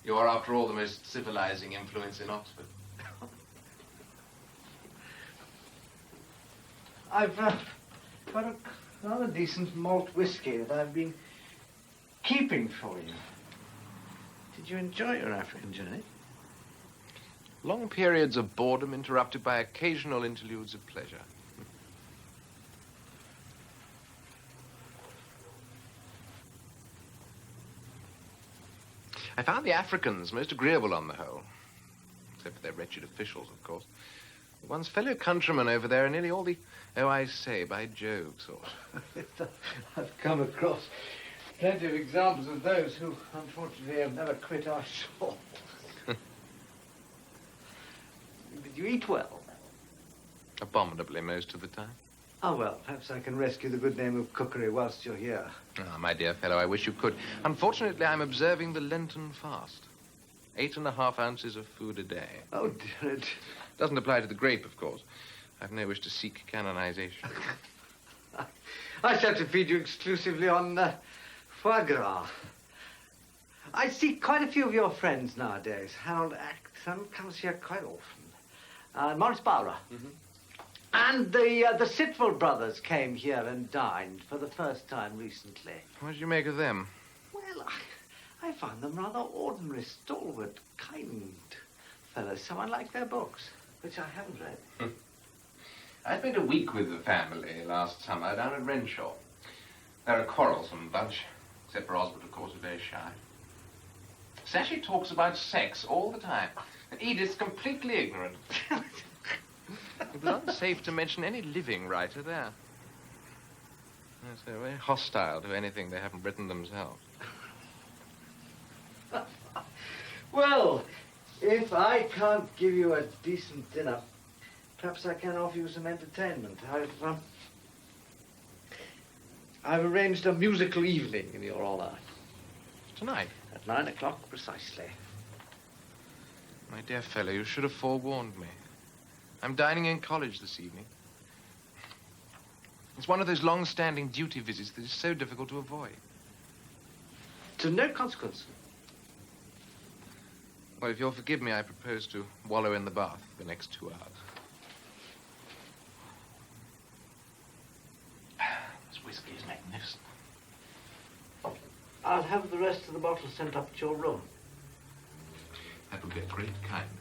You're, after all, the most civilizing influence in Oxford. I've got a rather decent malt whiskey that I've been keeping for you. Did you enjoy your African journey? Long periods of boredom interrupted by occasional interludes of pleasure. I found the Africans most agreeable on the whole. Except for their wretched officials, of course. One's fellow countrymen over there are nearly all the, oh, I say, by Jove sort. I've come across plenty of examples of those who, unfortunately, have never quit our shore. Did you eat well? Abominably most of the time. Oh, well, perhaps I can rescue the good name of cookery whilst you're here. Ah, my dear fellow, I wish you could. Unfortunately, I'm observing the Lenten fast. 8.5 ounces of food a day. Oh, dear, it doesn't apply to the grape, of course. I've no wish to seek canonization. I shall have to feed you exclusively on foie gras. I see quite a few of your friends nowadays. Harold Acton comes here quite often. Morris Bowra. Mm-hmm. And the Sitwell brothers came here and dined for the first time recently. What did you make of them? Well, I found them rather ordinary, stalwart, kind fellows, so unlike their books, which I haven't read. I spent a week with the family last summer down at Renshaw. They're a quarrelsome bunch, except for Oswald, of course, who's very shy. Sashi talks about sex all the time, and Edith's completely ignorant. It was unsafe to mention any living writer there. Yes, they're very hostile to anything they haven't written themselves. Well, if I can't give you a decent dinner, perhaps I can offer you some entertainment. I've arranged a musical evening in your honor. Tonight? At 9 o'clock precisely. My dear fellow, you should have forewarned me. I'm dining in college this evening. It's one of those long-standing duty visits that is so difficult to avoid. To no consequence. Well, if you'll forgive me, I propose to wallow in the bath for the next 2 hours. This whiskey is magnificent. I'll have the rest of the bottle sent up to your room. That would be a great kindness.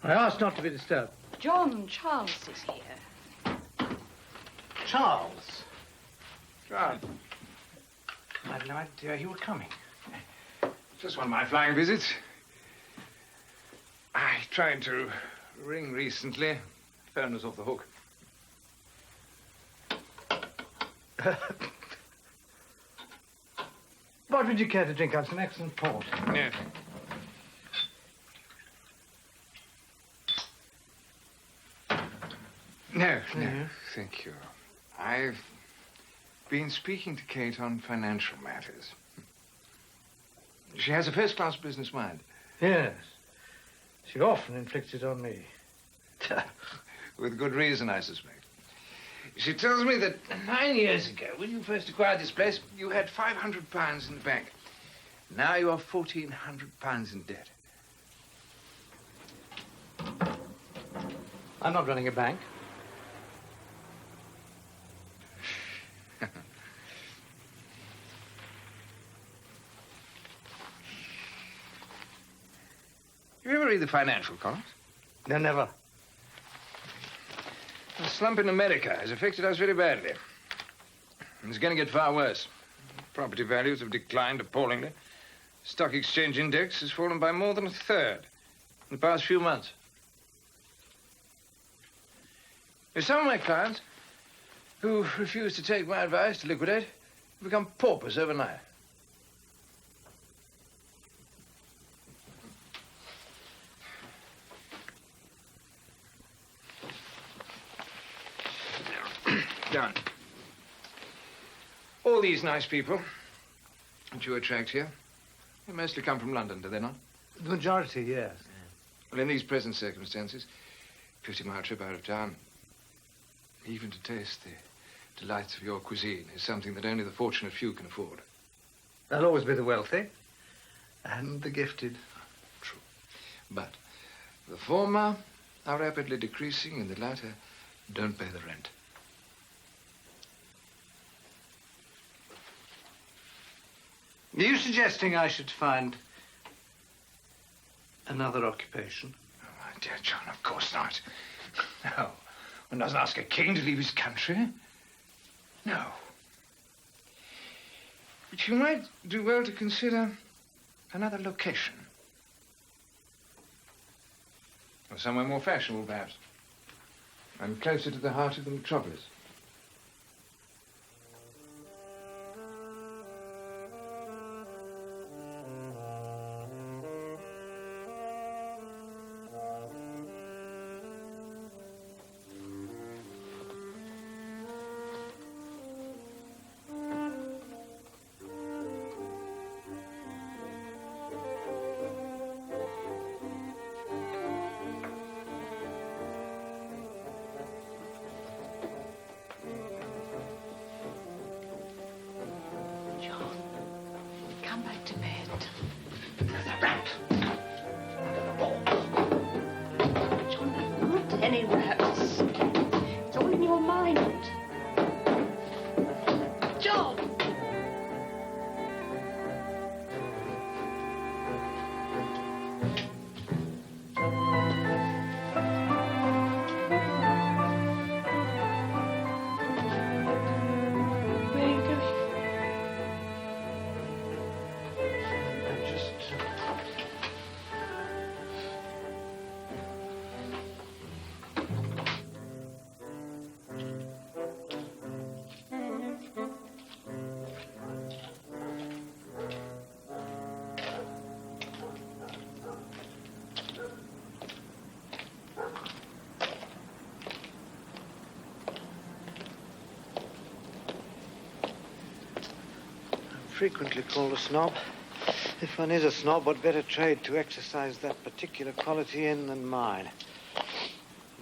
I asked not to be disturbed. John Charles is here. Charles. John. I had no idea you were coming. Just one of my flying visits. I tried to ring recently. Phone was off the hook. What would you care to drink? I've some excellent port. No. No, thank you. I've been speaking to Kate on financial matters. She has a first-class business mind. Yes. She often inflicts it on me. With good reason, I suspect. She tells me that 9 years ago, when you first acquired this place, you had £500 in the bank. Now you are £1,400 in debt. I'm not running a bank. You ever read the financial columns? No, never. The slump in America has affected us very badly. And it's going to get far worse. Property values have declined appallingly. Stock exchange index has fallen by more than a third in the past few months. There's some of my clients who refuse to take my advice to liquidate have become paupers overnight. Down. All these nice people that you attract here, they mostly come from London, do they not? The majority, yes. Well, in these present circumstances, 50-mile trip out of town, even to taste the delights of your cuisine is something that only the fortunate few can afford. They'll always be the wealthy and the gifted. True. But the former are rapidly decreasing and the latter don't pay the rent. Are you suggesting I should find another occupation? Oh, my dear John, of course not. No. One doesn't ask a king to leave his country. No. But you might do well to consider another location. Or somewhere more fashionable, perhaps. And closer to the heart of the metropolis. Frequently called a snob. If one is a snob, what better trade to exercise that particular quality in than mine?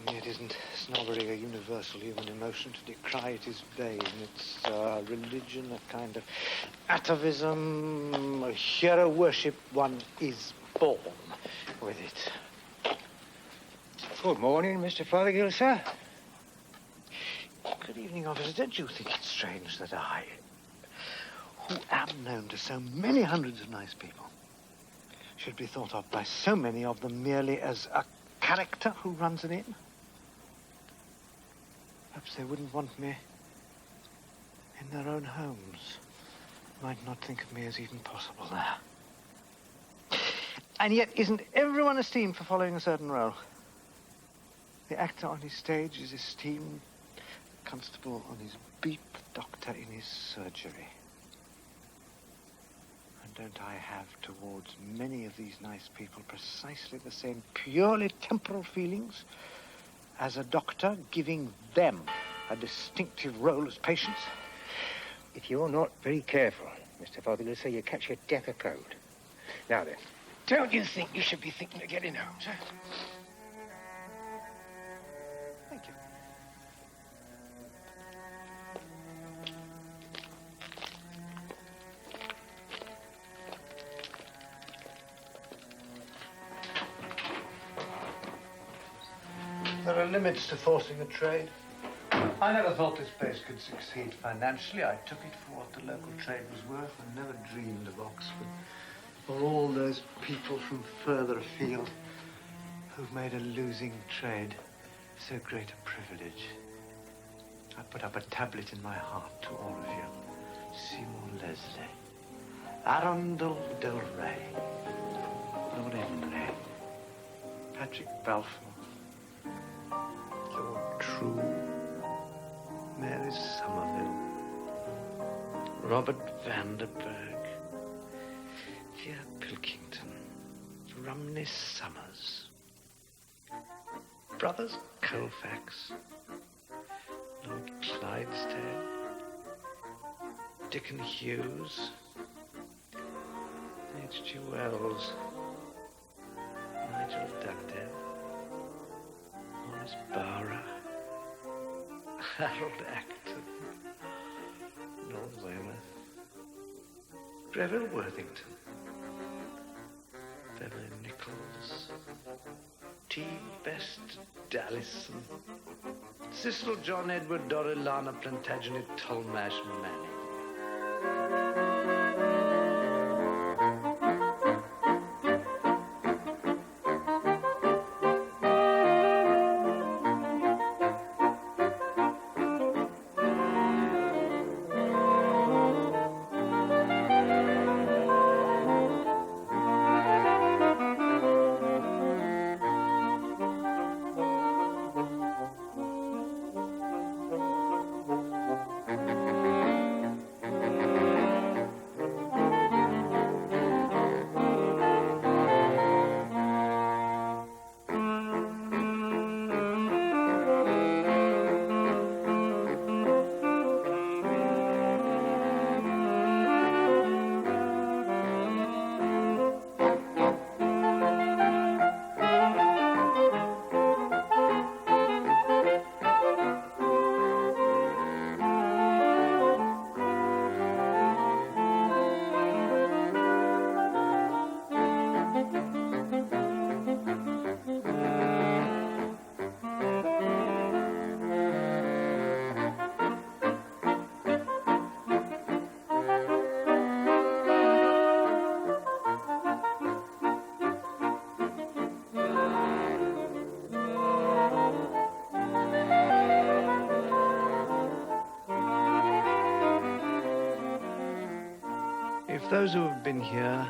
And yet isn't snobbery a universal human emotion? To decry it is vain. It's a religion, a kind of atavism, a hero worship. One is born with it. Good morning, Mr. Fothergill, sir. Good evening, officer. Don't you think it strange that I, who am known to so many hundreds of nice people, should be thought of by so many of them merely as a character who runs an inn. Perhaps they wouldn't want me in their own homes. Might not think of me as even possible there. And yet, isn't everyone esteemed for following a certain role? The actor on his stage is esteemed, the constable on his beat, the doctor in his surgery. And don't I have towards many of these nice people precisely the same purely temporal feelings as a doctor giving them a distinctive role as patients? If you're not very careful, Mr. Fothergill, so you catch your death a cold. Now then, don't you think you should be thinking of getting out, sir? Thank you. There are limits to forcing a trade. I never thought this place could succeed financially. I took it for what the local trade was worth and never dreamed of Oxford. For all those people from further afield who've made a losing trade so great a privilege. I put up a tablet in my heart to all of you. Seymour Leslie, Arundel Del Rey, Lord Henry, Patrick Balfour, Lord True, Mary Somerville, Robert Vanderburg, dear Pilkington, Rumney Summers, Brothers Colfax, Lord Clydesdale, Dickon Hughes, H.G. Wells, Nigel Dugdale, Horace Barra, Harold Acton, Lord Weymouth, Greville Worthington, Beverly Nichols, T. Best Dallison, Cecil John Edward Dorilana Plantagenet Tolmash Manning. Those who have been here,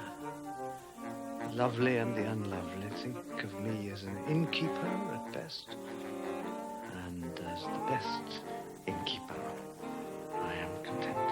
the lovely and the unlovely, think of me as an innkeeper at best, and as the best innkeeper, I am content.